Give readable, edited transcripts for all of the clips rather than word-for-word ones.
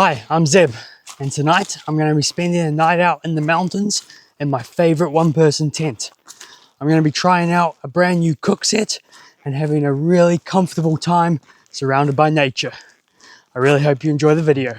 Hi, I'm Zeb, and tonight I'm going to be spending a night out in the mountains in my favorite one-person tent. I'm going to be trying out a brand new cook set and having a really comfortable time surrounded by nature. I really hope you enjoy the video.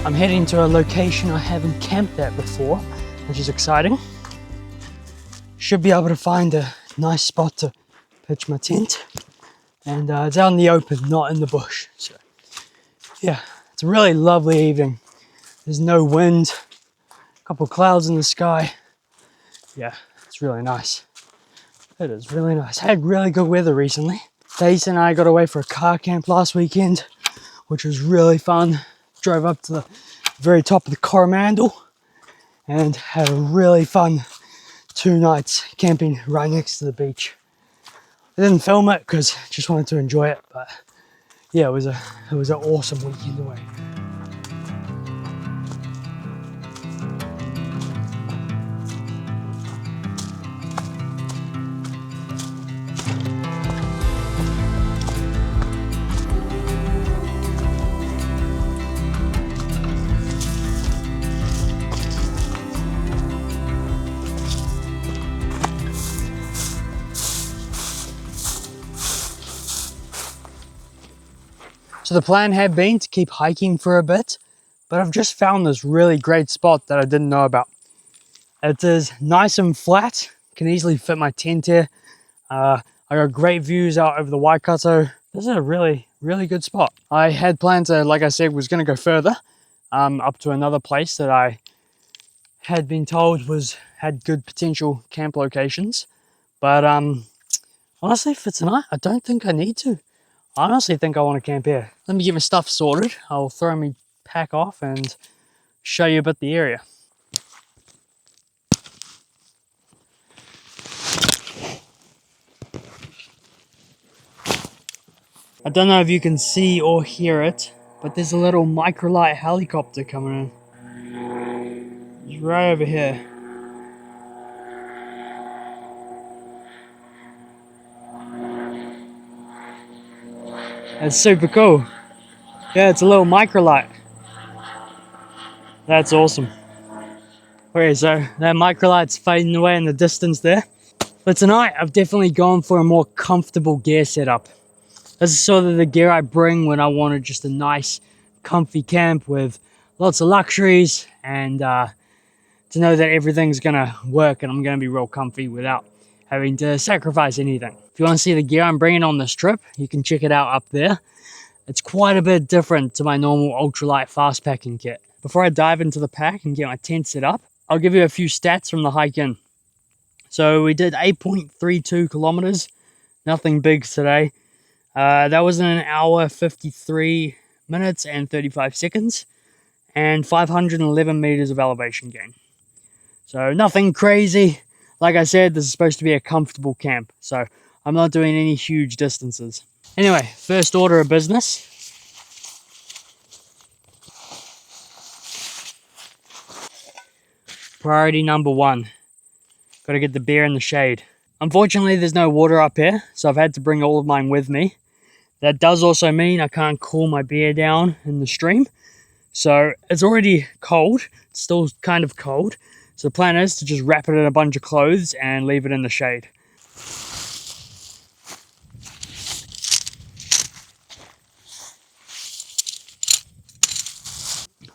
I'm heading to a location I haven't camped at before, which is exciting. Should be able to find a nice spot to pitch my tent. And it's out in the open, not in the bush. So yeah, it's a really lovely evening. There's no wind, a couple of clouds in the sky. Yeah, it's really nice. It is really nice. I had really good weather recently. Dace and I got away for a car camp last weekend, which was really fun. Drove up to the very top of the Coromandel and had a really fun 2 nights camping right next to the beach. I didn't film it because I just wanted to enjoy it, but yeah, it was an awesome weekend away. So the plan had been to keep hiking for a bit, but I've just found this really great spot that I didn't know about. It is nice and flat, can easily fit my tent here. I got great views out over the Waikato. This is a really good spot. I had planned to, like I said, was going to go further, up to another place that I had been told had good potential camp locations. But honestly, for tonight, I don't think I need to. I honestly think I want to camp here. Let me get my stuff sorted. I'll throw my pack off and show you a bit the area. I don't know if you can see or hear it, but there's a little microlight helicopter coming in. It's right over here. That's super cool. Yeah, it's a little microlight. That's awesome. Okay, so that microlight's fading away in the distance there. But tonight, I've definitely gone for a more comfortable gear setup. This is sort of the gear I bring when I wanted just a nice, comfy camp with lots of luxuries and to know that everything's gonna work and I'm gonna be real comfy without having to sacrifice anything. If you want to see the gear I'm bringing on this trip, you can check it out up there. It's quite a bit different to my normal ultralight fast packing kit. Before I dive into the pack and get my tent set up, I'll give you a few stats from the hike in. So we did 8.32 kilometers, nothing big today. That was in an hour, 53 minutes and 35 seconds, and 511 meters of elevation gain. So nothing crazy. Like I said, this is supposed to be a comfortable camp, so I'm not doing any huge distances. Anyway, first order of business. Priority number 1. Got to get the beer in the shade. Unfortunately, there's no water up here, so I've had to bring all of mine with me. That does also mean I can't cool my beer down in the stream. So it's already cold, it's still kind of cold. So the plan is to just wrap it in a bunch of clothes and leave it in the shade.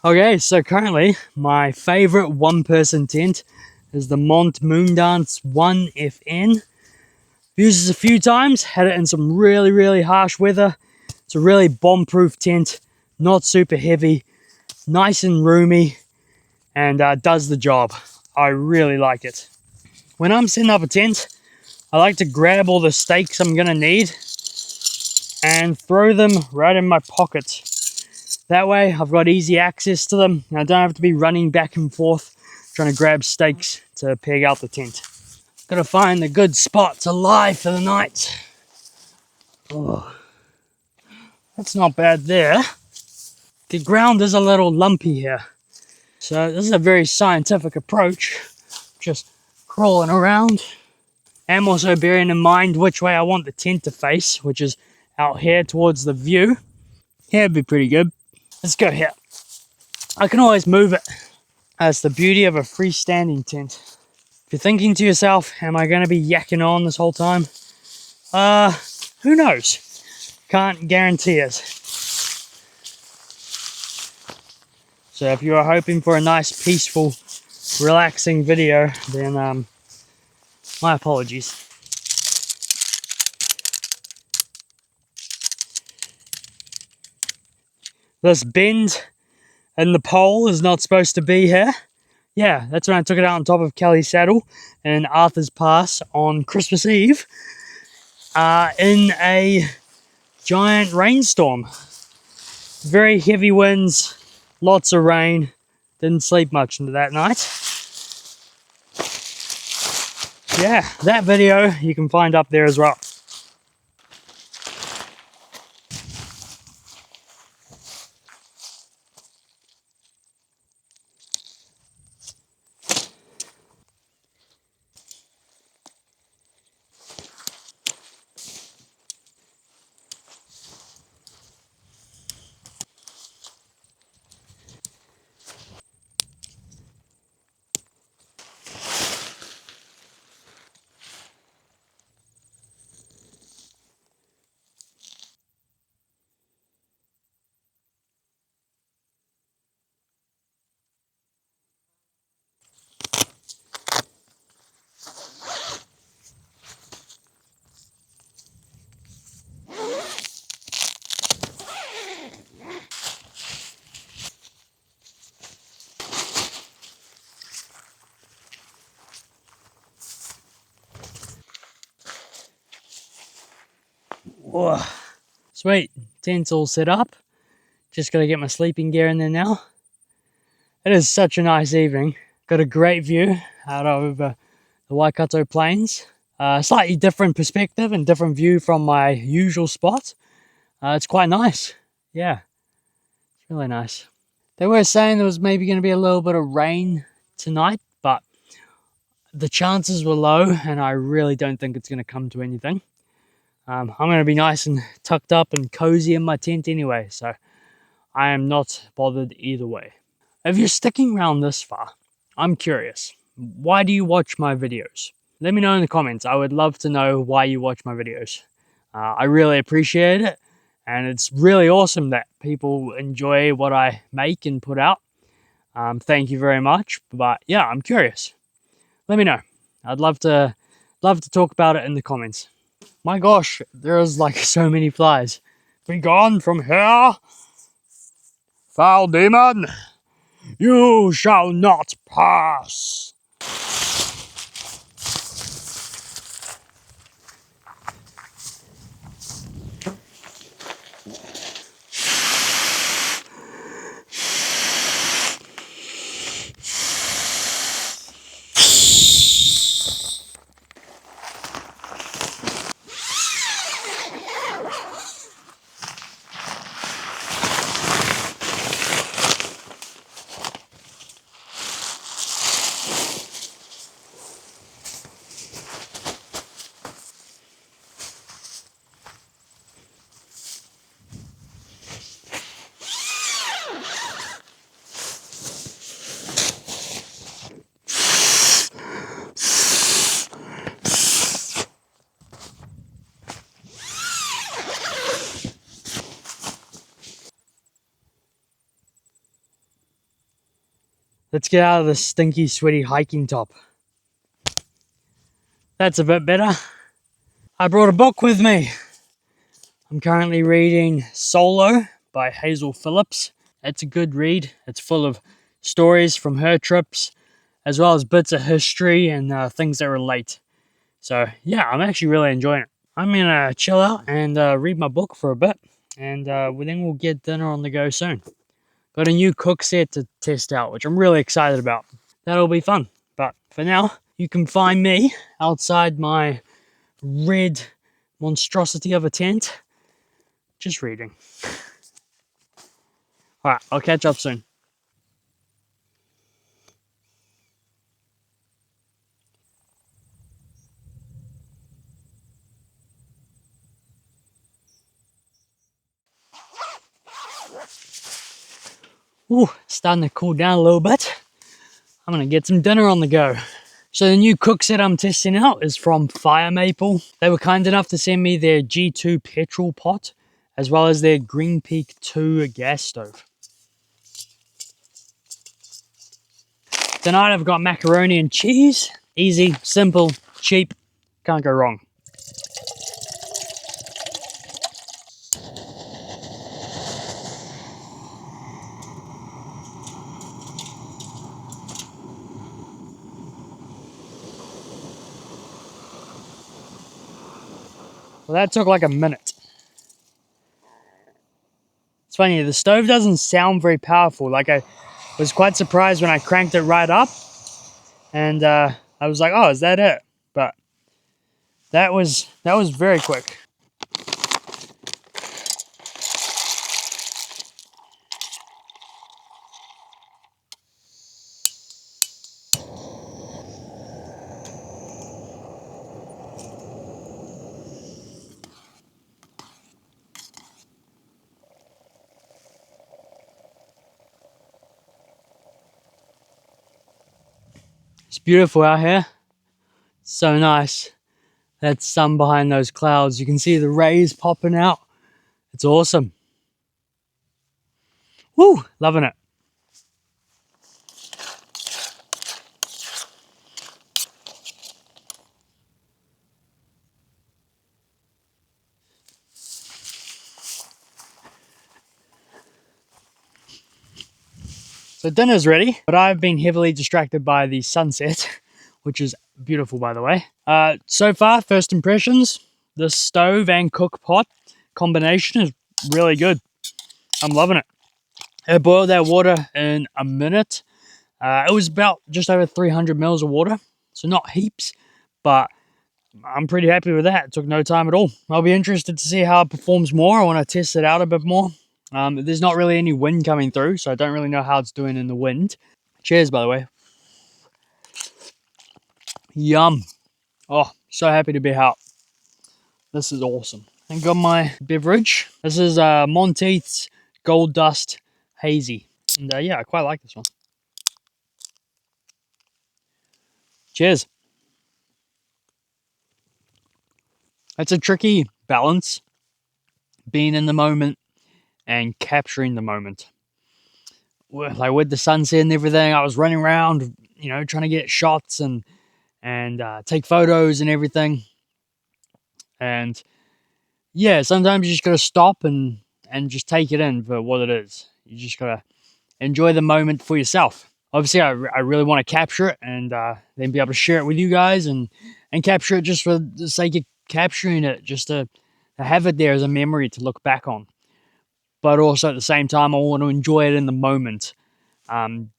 Okay, so currently my favorite one-person tent is the Mont Moondance 1FN. Used this a few times, had it in some really harsh weather. It's a really bomb-proof tent, not super heavy, nice and roomy, and does the job. I really like it. When I'm setting up a tent, I like to grab all the stakes I'm gonna need and throw them right in my pocket. That way I've got easy access to them and I don't have to be running back and forth trying to grab stakes to peg out the tent. Gotta find a good spot to lie for the night. Oh, that's not bad there. The ground is a little lumpy here. So this is a very scientific approach. Just crawling around. I'm also bearing in mind which way I want the tent to face, which is out here towards the view. Yeah, it'd be pretty good. Let's go here. I can always move it. That's the beauty of a freestanding tent. If you're thinking to yourself, am I going to be yakking on this whole time? Who knows? Can't guarantee it. So if you are hoping for a nice, peaceful, relaxing video, then my apologies. This bend in the pole is not supposed to be here. Yeah, that's when I took it out on top of Kelly's saddle in Arthur's Pass on Christmas Eve in a giant rainstorm. Very heavy winds, lots of rain. Didn't sleep much into that night. Yeah, that video you can find up there as well. Whoa. Sweet, tent's all set up. Just gotta get my sleeping gear in there now. It is such a nice evening. Got a great view out over the Waikato Plains. Slightly different perspective and different view from my usual spot. It's quite nice. Yeah, it's really nice. They were saying there was maybe going to be a little bit of rain tonight, but the chances were low and I really don't think it's going to come to anything. I'm going to be nice and tucked up and cozy in my tent anyway, so I am not bothered either way. If you're sticking around this far, I'm curious. Why do you watch my videos? Let me know in the comments. I would love to know why you watch my videos. I really appreciate it. And it's really awesome that people enjoy what I make and put out. Thank you very much. But yeah, I'm curious. Let me know. I'd love to talk about it in the comments. My gosh, there's like so many flies. Be gone from here, foul demon. You shall not pass. Let's get out of this stinky, sweaty hiking top. That's a bit better. I brought a book with me. I'm currently reading Solo by Hazel Phillips. It's a good read. It's full of stories from her trips, as well as bits of history and things that relate. So yeah, I'm actually really enjoying it. I'm gonna chill out and read my book for a bit, and then we'll get dinner on the go soon. Got a new cook set to test out, which I'm really excited about. That'll be fun. But for now, you can find me outside my red monstrosity of a tent, just reading. Alright, I'll catch up soon. Ooh, starting to cool down a little bit. I'm gonna get some dinner on the go. So the new cook set I'm testing out is from Firemaple. They were kind enough to send me their G2 petrol pot, as well as their Green Peak 2 gas stove. Tonight I've got macaroni and cheese. Easy, simple, cheap, can't go wrong. Well, that took like a minute. It's funny, the stove doesn't sound very powerful. Like, I was quite surprised when I cranked it right up, and I was like, oh, is that it? But that was very quick. It's beautiful out here. So nice. That sun behind those clouds. You can see the rays popping out. It's awesome. Woo, loving it. So dinner's ready, but I've been heavily distracted by the sunset, which is beautiful, by the way. So far, first impressions, the stove and cook pot combination is really good. I'm loving it. I boiled that water in a minute. It was about just over 300 mils of water, so not heaps, but I'm pretty happy with that. It took no time at all. I'll be interested to see how it performs more. I want to test it out a bit more. There's not really any wind coming through, so I don't really know how it's doing in the wind. Cheers, by the way. Yum. Oh, so happy to be out. This is awesome. I got my beverage. This is Monteith's Gold Dust Hazy. And yeah, I quite like this one. Cheers. It's a tricky balance, being in the moment and capturing the moment. Like with the sunset and everything, I was running around, trying to get shots and take photos and everything. And yeah, sometimes you just gotta stop and just take it in for what it is. You just gotta enjoy the moment for yourself. Obviously, I really want to capture it and then be able to share it with you guys and capture it just for the sake of capturing it, just to have it there as a memory to look back on. But also at the same time, I want to enjoy it in the moment,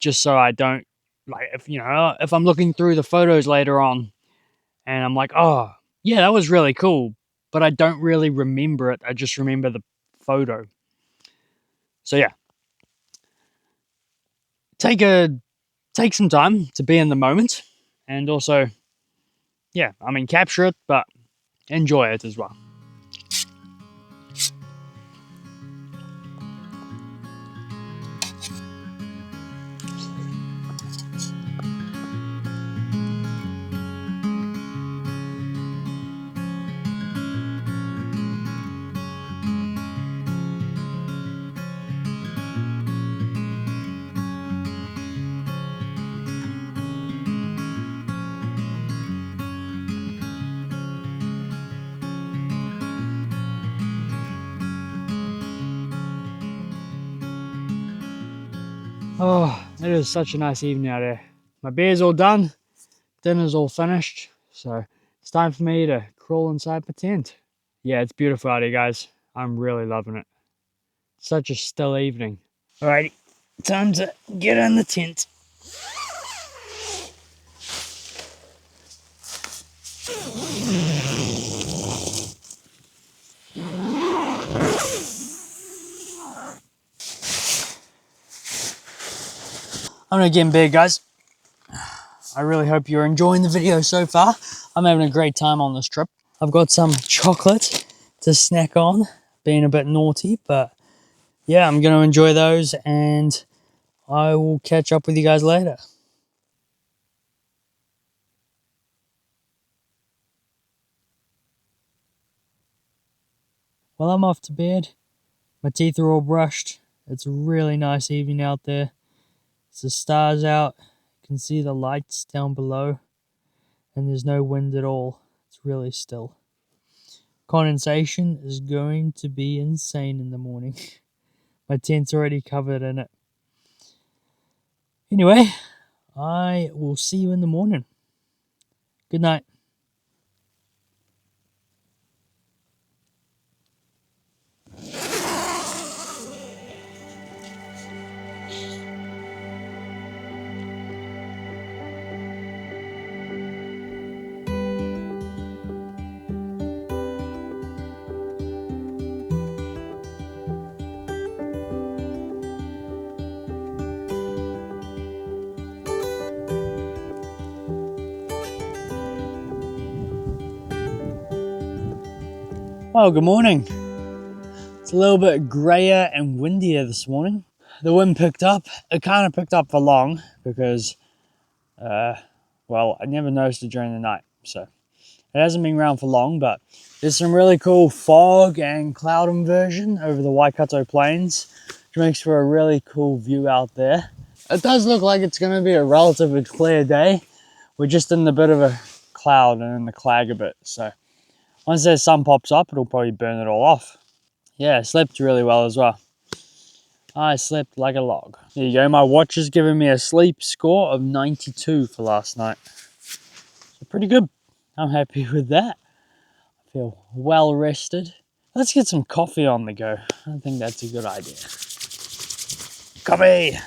just so I don't, like, if I'm looking through the photos later on and I'm like, oh yeah, that was really cool, but I don't really remember it. I just remember the photo. So yeah, take some time to be in the moment, and also, yeah, capture it, but enjoy it as well. Oh, it is such a nice evening out here. My beer's all done, dinner's all finished, so it's time for me to crawl inside my tent. Yeah, it's beautiful out here, guys. I'm really loving it. Such a still evening. Alrighty, time to get in the tent. I'm gonna get in bed, guys. I really hope you're enjoying the video so far. I'm having a great time on this trip. I've got some chocolate to snack on, being a bit naughty, but yeah, I'm gonna enjoy those and I will catch up with you guys later. Well, I'm off to bed. My teeth are all brushed. It's a really nice evening out there. It's the stars out. You can see the lights down below. And there's no wind at all. It's really still. Condensation is going to be insane in the morning. My tent's already covered in it. Anyway, I will see you in the morning. Good night. Well, good morning. It's a little bit grayer and windier this morning. The wind picked up. It kind of picked up for long because, well, I never noticed it during the night. So it hasn't been around for long, but there's some really cool fog and cloud inversion over the Waikato Plains, which makes for a really cool view out there. It does look like it's going to be a relatively clear day. We're just in a bit of a cloud and in the clag a bit. So once the sun pops up, it'll probably burn it all off. Yeah, I slept really well as well. I slept like a log. There you go. My watch is giving me a sleep score of 92 for last night. So pretty good. I'm happy with that. I feel well rested. Let's get some coffee on the go. I think that's a good idea. Coffee!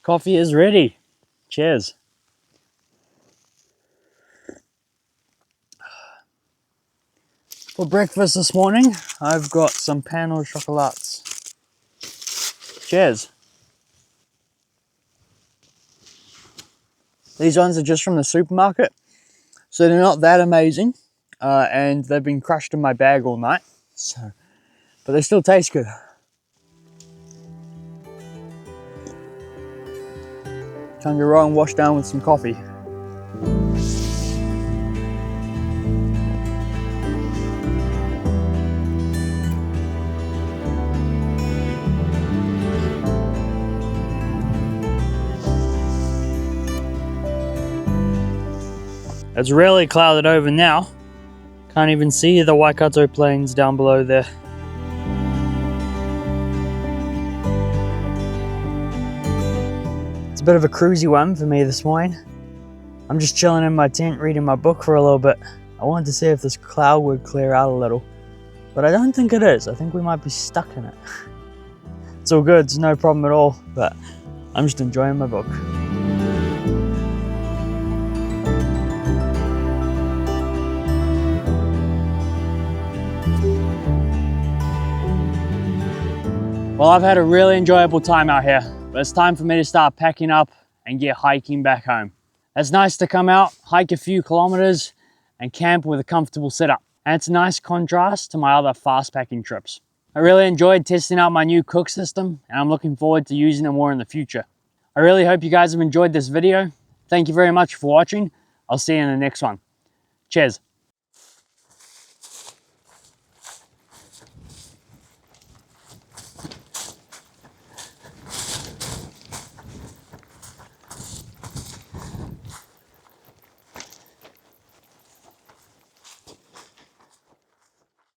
Coffee is ready. Cheers. For breakfast this morning, I've got some pan au chocolats. Cheers. These ones are just from the supermarket, so they're not that amazing, and they've been crushed in my bag all night, so, but they still taste good. Can't go wrong, washed down with some coffee. It's really clouded over now. Can't even see the Waikato plains down below there. It's a bit of a cruisy one for me this morning. I'm just chilling in my tent reading my book for a little bit. I wanted to see if this cloud would clear out a little, but I don't think it is. I think we might be stuck in it. It's all good, it's no problem at all, but I'm just enjoying my book. Well, I've had a really enjoyable time out here, but it's time for me to start packing up and get hiking back home. It's nice to come out, hike a few kilometers, and camp with a comfortable setup. And it's a nice contrast to my other fast packing trips. I really enjoyed testing out my new cook system, and I'm looking forward to using it more in the future. I really hope you guys have enjoyed this video. Thank you very much for watching. I'll see you in the next one. Cheers.